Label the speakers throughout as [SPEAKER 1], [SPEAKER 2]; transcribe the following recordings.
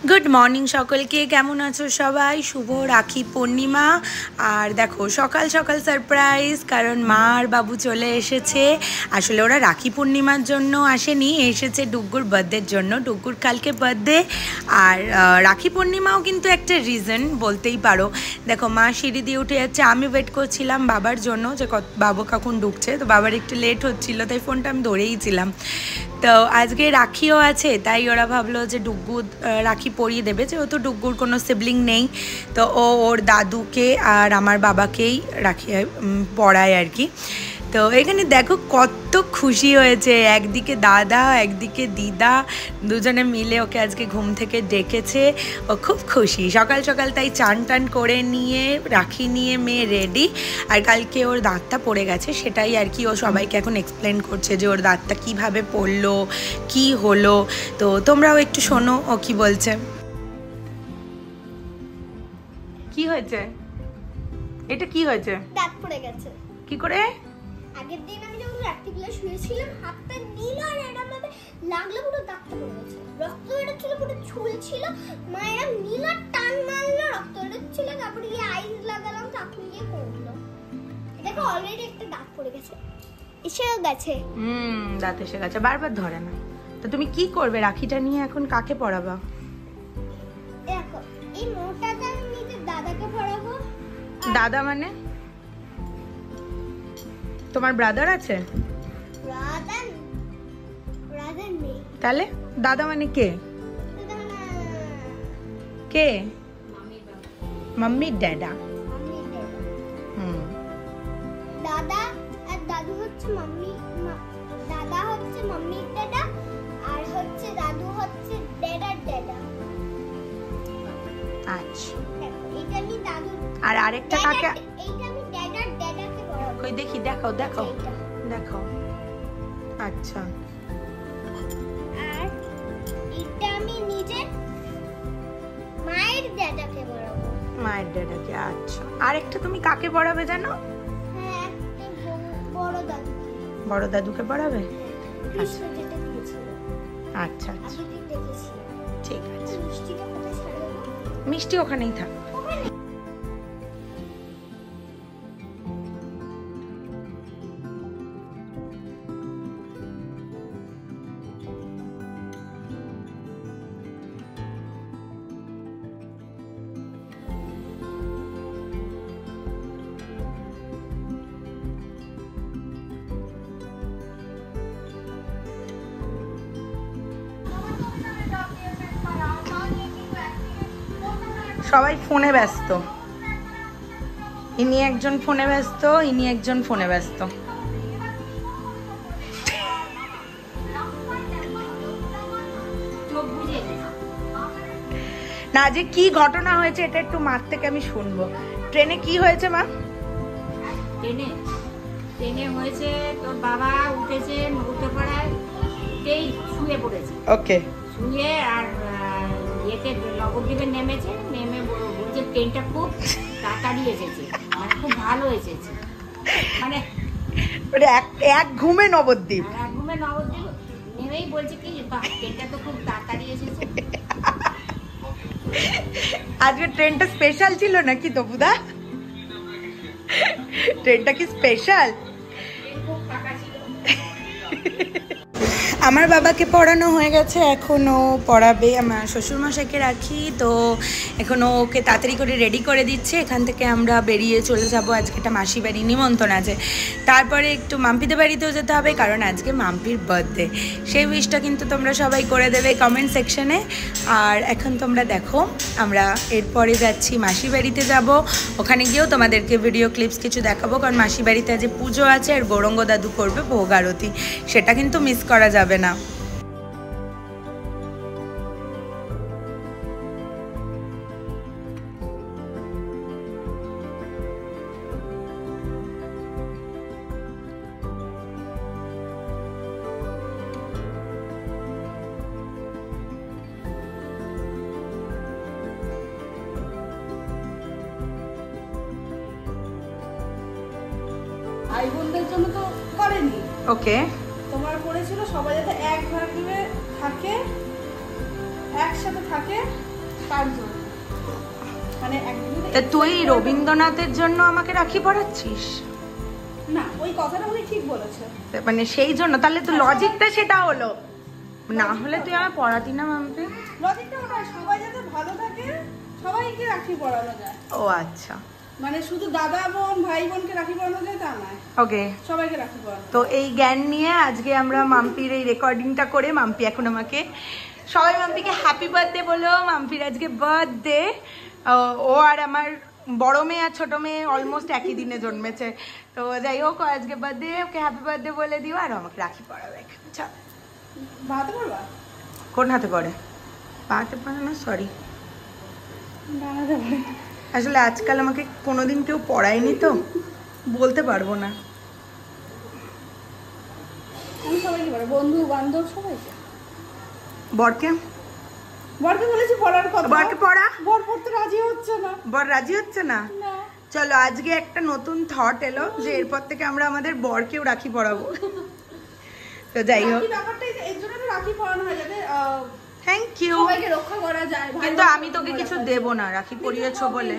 [SPEAKER 1] Good morning सकलके केमन आछो सबाई शुभ राखी पूर्णिमा। और देखो सकाल सकाल सरप्राइज कारण मा और बाबू चले एसेছে। आसले ओरा राखी पूर्णिमार जन्य आसेনি, एसेছে डुग्गुर बार्थडेर जन्य। डुग्गुर कालके बार्थडे और राखी पूर्णिमाओ किन्तु एक रिजन बोलतेই पारो। देखो मा सीढ़ी दिए उठे যাচ্ছে, আমি ওয়েট করছিলাম বাবার জন্য যে বাবু কখন ঢুকছে। তো বাবার একটু লেট হচ্ছিল তাই ফোনটা আমি ধরেই ছিলাম। তো আজকে রাখিও আছে তাই ওরা ভাবলো যে ডুগ্গু রাখি পরিয়ে দেবে, যেহেতু ডুগ্গুর কোনো সিবলিং নেই। তো ও ওর দাদুকে আর আমার বাবাকেই রাখি পড়ায় আর কি। তো এখানে দেখো কত খুশি হয়েছে, একদিকে দাদা একদিকে দিদা দুজনে মিলে ওকে আজকে ঘুম থেকে ডেকেছে। ও খুব খুশি সকাল সকাল, তাই চান টান করে নিয়ে রাখি নিয়ে মেয়ে রেডি। আর কালকে ওর দাঁতটা পড়ে গেছে সেটাই আর কি ও সবাইকে এখন এক্সপ্লেন করছে যে ওর দাঁতটা কিভাবে পড়লো কি হলো। তো তোমরাও একটু শোনো ও কি বলছে। কি হয়েছে? এটা কি হয়েছে?
[SPEAKER 2] দাঁত পড়ে গেছে। কি করে? আগের দিন আমি যখন রাত্রিবেলা শুয়েছিলাম হাতটা নীল আর এরকম ভাবে লাগলো পুরো দাঁতটা পড়ে গেছে। রক্ত বেরোচ্ছিল, পুরো ঝুল ছিল। মা এরকম নীল আর টান মারলো, রক্ত বেরোচ্ছিল। তারপরে গিয়ে আইস লাগালাম, তারপরে গিয়ে কমলো। দেখো অলরেডি একটা দাঁত পড়ে গেছে, এসেও গেছে।
[SPEAKER 1] দাঁত এসে গেছে, বারবার ধরে না। তো তুমি কি করবে রাখিটা নিয়ে এখন? কাকে পড়াবা?
[SPEAKER 2] দেখো এই মোটাটা নিতে দাদাকে পড়াবো।
[SPEAKER 1] দাদা মানে তোমার ব্রাদার আছে?
[SPEAKER 2] ব্রাদার নেই।
[SPEAKER 1] তাহলে দাদা মানে কে? কে? মাম্মি ড্যাডা।
[SPEAKER 2] দাদা আর দাদু হচ্ছে মাম্মি, দাদা হচ্ছে মাম্মির ড্যাডা আর হচ্ছে দাদু হচ্ছে ড্যাডার ড্যাডা। আচ্ছা এটা আমি দাদু। আর আরেকটা কাকে? এইটা আমি ড্যাডার ড্যাডাকে বলবো।
[SPEAKER 1] কই দেখি, দেখাও দেখাও দেখাও। আচ্ছা
[SPEAKER 2] আর এটা আমি নিজে মায়ের ড্যাডাকে বলবো।
[SPEAKER 1] মায়ের ড্যাডাকে। আচ্ছা আরেকটা তুমি কাকে পড়াবে জানো?
[SPEAKER 2] হ্যাঁ বড় দাদু।
[SPEAKER 1] বড় দাদুকে পড়াবে?
[SPEAKER 2] কৃষ্ণ যেটা দিয়েছিল।
[SPEAKER 1] আচ্ছা আচ্ছা
[SPEAKER 2] আমি দেখেছি।
[SPEAKER 1] ঠিক আছে।
[SPEAKER 2] মিষ্টিটা কোথায় ছাড়াবো?
[SPEAKER 1] মিষ্টি ওখানেই থাক। সবাই ফোনে ব্যস্ত, ইনি একজন ফোনে ব্যস্ত, ইনি একজন ফোনে ব্যস্ত। না যে কি ঘটনা হয়েছে এটা একটু মার থেকে আমি শুনবো। ট্রেনে কি হয়েছে মা?
[SPEAKER 3] ট্রেনে হয়েছে তোর বাবা উঠেছে, উঠে পড়ায় শুয়ে পড়েছে।
[SPEAKER 1] ওকে
[SPEAKER 3] শুয়ে আর ইয়েতে নবদ্বীপে নেমেছে, নেমে বলছে ট্রেনটা খুব তাড়াতাড়ি এসেছে, মানে খুব ভালো এসেছে। মানে
[SPEAKER 1] এক ঘুমে নবদ্বীপ,
[SPEAKER 3] এক ঘুমে নবদ্বীপ নেমেই বলছে কি বাহ ট্রেনটা তো খুব তাড়াতাড়ি এসেছে।
[SPEAKER 1] আজকে ট্রেনটা স্পেশাল ছিল নাকি তপুদা? ট্রেনটা কি স্পেশাল? আমার বাবাকে পড়ানো হয়ে গেছে, এখনও পড়াবে আমার শ্বশুরমশাইকে রাখি। তো এখনও ওকে তাড়াতাড়ি করে রেডি করে দিচ্ছে। এখান থেকে আমরা বেরিয়ে চলে যাব, আজকে একটা মাসি বাড়ি নিমন্ত্রণ আছে। তারপরে একটু মাম্পিদের বাড়িতেও যেতে হবে কারণ আজকে মাম্পির বার্থডে। সেই উইশটা কিন্তু তোমরা সবাই করে দেবে কমেন্ট সেকশনে। আর এখন তোমরা দেখো আমরা এরপরে যাচ্ছি মাসি বাড়িতে যাব। ওখানে গিয়েও তোমাদেরকে ভিডিও ক্লিপস কিছু দেখাবো কারণ মাসি বাড়িতে আজ পুজো আছে আর গৌরঙ্গ দাদু করবে ভোগ আরতি, সেটা কিন্তু মিস করা যাবে না।
[SPEAKER 4] ভাই বোনদের জন্য তো করেনি।
[SPEAKER 1] ওকে
[SPEAKER 4] তোমার করেছিল সবাই যাতে একভাবে থাকে, একসাথে থাকে। তার জন্য মানে একদিন
[SPEAKER 1] তা তুই রবীন্দ্রনাথের জন্য আমাকে রাখি পরাচ্ছিস?
[SPEAKER 4] না, ওই কথাটা উনি ঠিক বলেছে।
[SPEAKER 1] মানে সেই জন্য তাহলে তো লজিকটা সেটা হলো, না হলে তুই আমায় পড়াতি না মাম্পি?
[SPEAKER 4] লজিকটা ওটা সবাই যাতে ভালো থাকে, সবাইকে রাখি পরানো যায়।
[SPEAKER 1] ও আচ্ছা,
[SPEAKER 4] মানে শুধু দাদা বোন ভাই বোনকে রাখি পরানো যায় তা নয়,
[SPEAKER 1] ওকে।
[SPEAKER 4] সবাইকে রাখি পরানো।
[SPEAKER 1] তো এই জ্ঞান নিয়ে আজকে আমরা মাম্পির এই রেকর্ডিংটা করে, মাম্পি এখন আমাকে সবাই মাম্পিকে হ্যাপি বার্থডে বলো। মাম্পির আজকে বার্থডে। ও আর আমার বড় মেয়ে আর ছোট মেয়ে অলমোস্ট একই দিনে জন্মেছে। তো যাই হোক, আজকে বার্থডে, ওকে হ্যাপি বার্থডে বলে দিও আর আমাকে রাখি পরাবে। আচ্ছা,
[SPEAKER 4] বাতে পড়বা?
[SPEAKER 1] কোন হাতে পড়ে? পাতে পড়ে না, সরি। আসলে আজকাল আমাকে কোনোদিন কেউ পড়ায়নি তো বলতে পারবো না।
[SPEAKER 4] আমি সবাইকে পড়াই, বন্ধু বান্ধব সবাইকে।
[SPEAKER 1] বরকে
[SPEAKER 4] বরকে বলেছি পড়ার কথা।
[SPEAKER 1] বরকে পড়া,
[SPEAKER 4] বর পড়তে রাজি হচ্ছে না।
[SPEAKER 1] বর রাজি হচ্ছে না?
[SPEAKER 4] না।
[SPEAKER 1] চলো, আজকে একটা নতুন থট এলো যে এরপর থেকে আমরা আমাদের বরকেও রাখি পরাবো। তো যাই হোক,
[SPEAKER 4] রাখি ব্যাপারটা এর জন্য তো রাখি পরানো হয় যাতে
[SPEAKER 1] থ্যাংক ইউ।
[SPEAKER 4] সবাইকে রক্ষা করা যায়।
[SPEAKER 1] কিন্তু আমি তোকে কিছু দেবো না রাখি পরিয়েছো বলে।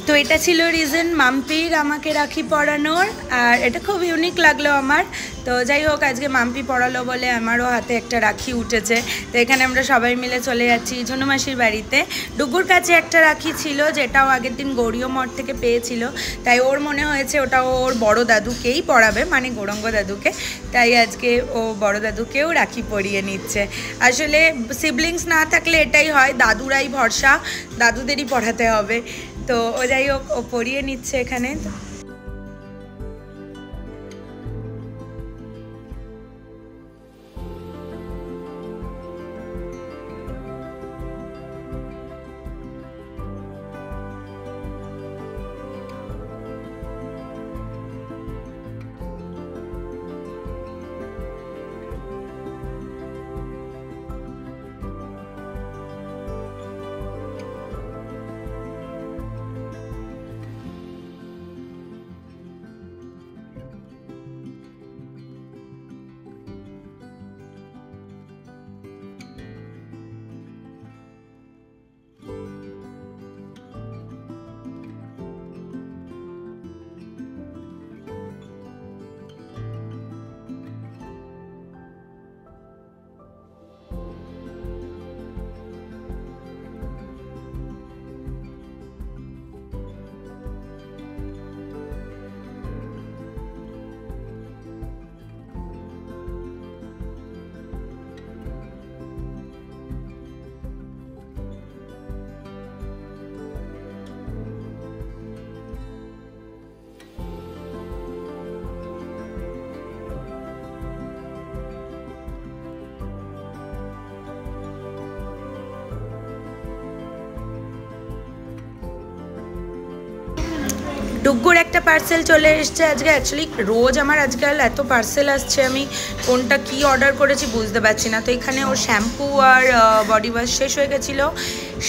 [SPEAKER 1] তো এটা ছিল রিজন মাম্পির আমাকে রাখি পরানোর, আর এটা খুব ইউনিক লাগলো আমার। তো যাই হোক, আজকে মাম্পি পরালো বলে আমারও হাতে একটা রাখি উঠেছে। তো এখানে আমরা সবাই মিলে চলে যাচ্ছি ঝুনু মাসির বাড়িতে। ডুগুর কাছে একটা রাখি ছিল যেটাও আগের দিন গৌরীয় মঠ থেকে পেয়েছিল, তাই ওর মনে হয়েছে ওটা ওর বড় দাদুকেই পরাবে, মানে গৌরঙ্গ দাদুকে। তাই আজকে ও বড় দাদুকেও রাখি পরিয়ে নিচ্ছে। আসলে সিবলিংস না থাকলে এটাই হয়, দাদুরাই ভরসা, দাদুদেরই পড়াতে হবে। তো ও যাই হোক, ও পরিয়ে নিচ্ছে এখানে। ডুগ্গুর একটা পার্সেল চলে এসছে আজকে। অ্যাকচুয়ালি রোজ আমার আজকাল এত পার্সেল আসছে, আমি কোনটা কি অর্ডার করেছি বুঝতে পারছি না। তো এখানে ওর শ্যাম্পু আর বডি ওয়াশ শেষ হয়ে গেছিলো,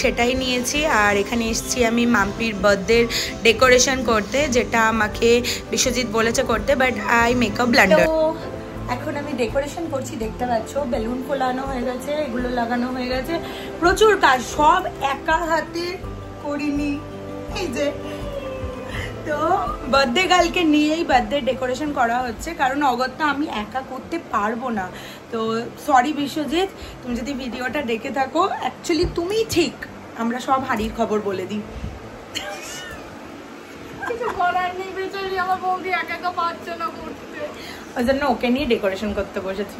[SPEAKER 1] সেটাই নিয়েছি। আর এখানে এসেছি আমি মাম্পির বার্থডের ডেকোরেশন করতে, যেটা আমাকে বিশ্বজিৎ বলেছে করতে, but I make a blunder. তো এখন আমি ডেকোরেশন করছি, দেখতে পাচ্ছ বেলুন ফোলানো হয়ে গেছে, এগুলো লাগানো হয়ে গেছে, প্রচুর কাজ, সব একা হাতে করিনি। এই যে, তো বার্থডে গার্লকে নিয়েই বার্থডে ডেকোরেশন করা হচ্ছে, কারণ অগত্যা আমি একা করতে পারবো না। তো সরি বিশ্বজিৎ, তুমি যদি ভিডিওটা দেখে থাকো, অ্যাকচুয়ালি তুমি ঠিক, আমরা সব হাড়ির খবর বলে দিই।
[SPEAKER 4] কিছু করার নেই, বেচারি আমার বৌদি একা একা পারছে না করতে,
[SPEAKER 1] ওই জন্য ওকে নিয়ে ডেকোরেশন করতে বসেছি।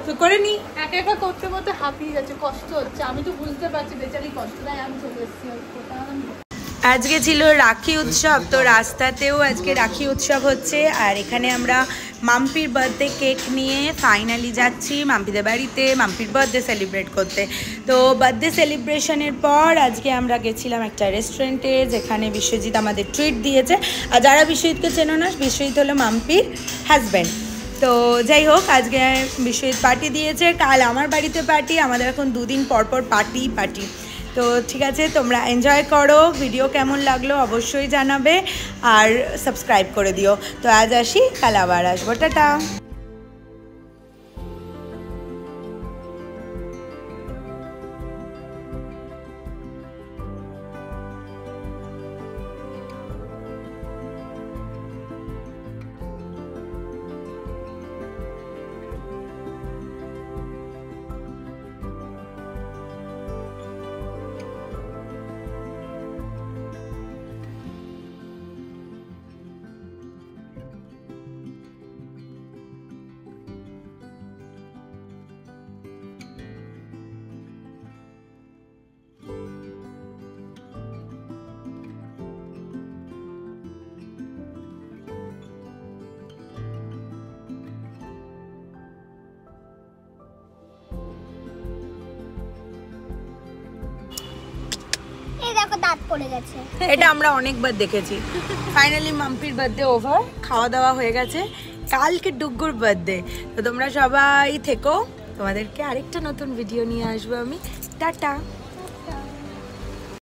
[SPEAKER 1] তো করে নি,
[SPEAKER 4] একা একা করতে করতে হাঁপিয়ে যাচ্ছে, কষ্ট হচ্ছে। আমি তো বুঝতে পারছি বেচারি কষ্ট, তাই আমি চলে এসেছি।
[SPEAKER 1] আজকে ছিল রাখি উৎসব, তো রাস্তাতেও আজকে রাখি উৎসব হচ্ছে। আর এখানে আমরা মাম্পির বার্থডে কেক নিয়ে ফাইনালি যাচ্ছি মাম্পিদের বাড়িতে মাম্পির বার্থডে সেলিব্রেট করতে। তো বার্থডে সেলিব্রেশনের পর আজকে আমরা গেছিলাম একটা রেস্টুরেন্টে, যেখানে বিশ্বজিৎ আমাদের ট্রিট দিয়েছে। আর যারা বিশ্বজিৎকে চেনো না, বিশ্বজিৎ হলো মাম্পির হাজব্যান্ড। তো যাই হোক, আজকে বিশ্বজিৎ পার্টি দিয়েছে, কাল আমার বাড়িতে পার্টি, আমাদের এখন দুদিন পর পর পার্টি। তো ঠিক আছে, তোমরা এনজয় করো। ভিডিও কেমন লাগলো অবশ্যই জানাবে, আর সাবস্ক্রাইব করে দিও। তো আজ আসি, কাল আবার আসবো, টাটা।
[SPEAKER 2] দেখো দাঁত পড়ে গেছে।
[SPEAKER 1] এটা আমরা অনেকবার দেখেছি। ফাইনালি মাম্পির বার্থডে ওভার, খাওয়া দাওয়া হয়ে গেছে। কালকে ডুগ্গুর বার্থডে, তো তোমরা সবাই থেকো, তোমাদেরকে আরেকটা নতুন ভিডিও নিয়ে আসবো আমি। টাটা।